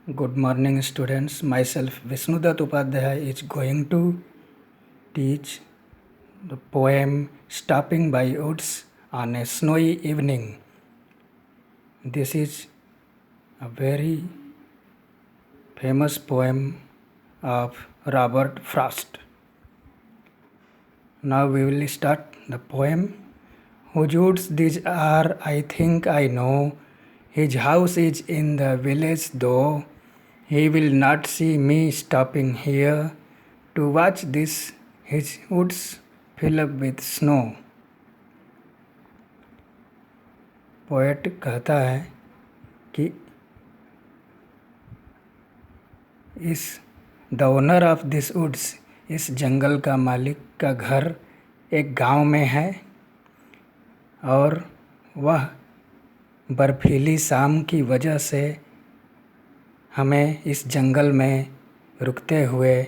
Good morning, students. Myself, Vishnudat Upadhyay, is going to teach the poem Stopping by Woods on a Snowy Evening. This is a very famous poem of Robert Frost. Now we will start the poem. Whose woods these are, I think I know. His house is in the village, though he will not see me stopping here to watch this his woods fill up with snow. Poet कहता है कि the owner of this woods, इस जंगल का मालिक का घर एक गांव में है और वह बर्फीली शाम की वजह से हमें इस जंगल में रुकते हुए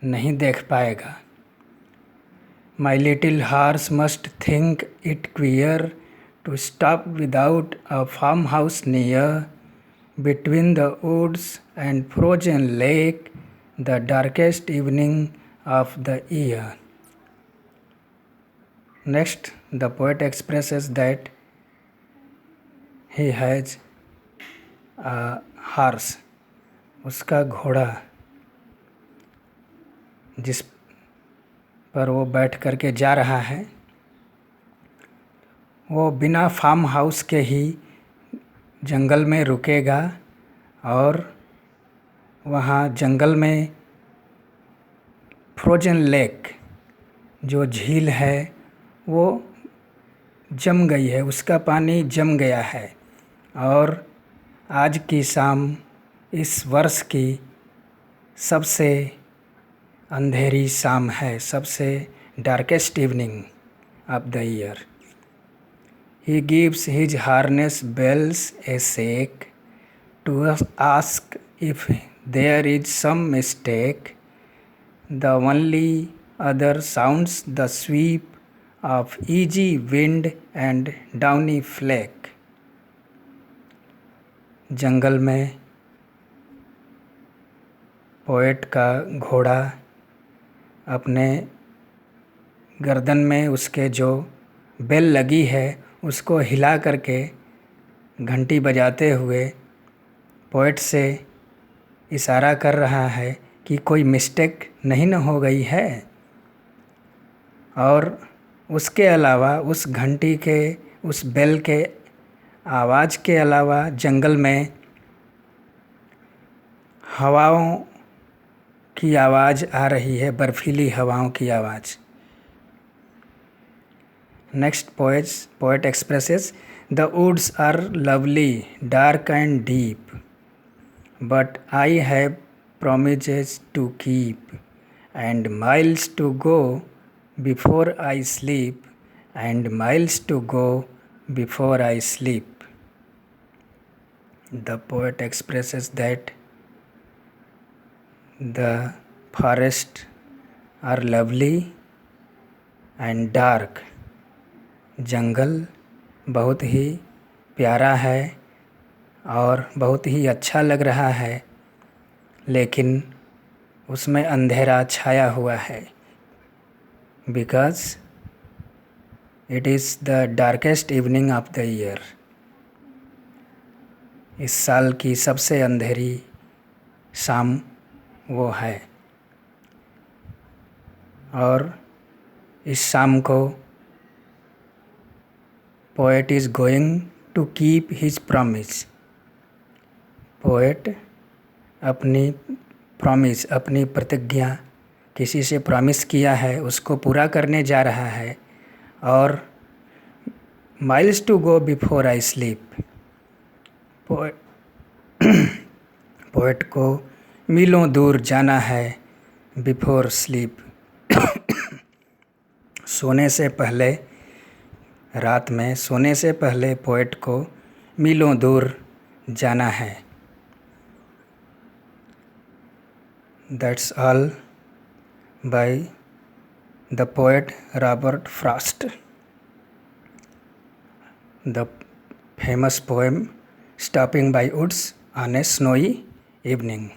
नहीं देख पाएगा. My little horse must think it queer to stop without a farmhouse near. Between the woods and frozen lake, the darkest evening of the year. Next, the poet expresses that he has a horse. उसका घोड़ा जिस पर वो बैठ कर के जा रहा है, वो बिना फार्म हाउस के ही जंगल में रुकेगा और वहाँ जंगल में फ्रोजन लेक, जो झील है, वो जम गई है, उसका पानी जम गया है और आज की शाम इस वर्ष की सबसे अंधेरी शाम है, सबसे darkest evening of the year. He gives his harness bells a shake to ask if there is some mistake. The only other sounds the sweep of easy wind and downy flake. जंगल में poet का घोड़ा अपने गर्दन में उसके जो bell लगी है उसको हिला करके घंटी बजाते हुए पोएट से इशारा कर रहा है कि कोई मिस्टेक नहीं न हो गई है. और उसके अलावा उस घंटी के, उस बेल के आवाज़ के अलावा जंगल में हवाओं की आवाज़ आ रही है, बर्फीली हवाओं की आवाज़. Next poet expresses, the woods are lovely, dark and deep, but I have promises to keep, and miles to go before I sleep, and miles to go before I sleep. The poet expresses that the forests are lovely and dark. जंगल बहुत ही प्यारा है और बहुत ही अच्छा लग रहा है, लेकिन उसमें अंधेरा छाया हुआ है. Because it is the darkest evening of the year. इस साल की सबसे अंधेरी शाम वो है और इस शाम को poet is going to keep his promise. Poet अपनी प्रॉमिस, अपनी प्रतिज्ञा, किसी से प्रॉमिस किया है उसको पूरा करने जा रहा है. और miles to go before I sleep, poet को मीलों दूर जाना है बिफोर स्लीप. सोने से पहले, रात में सोने से पहले पोएट को मीलों दूर जाना है. That's all by the poet Robert Frost. The famous poem Stopping by Woods on a Snowy evening.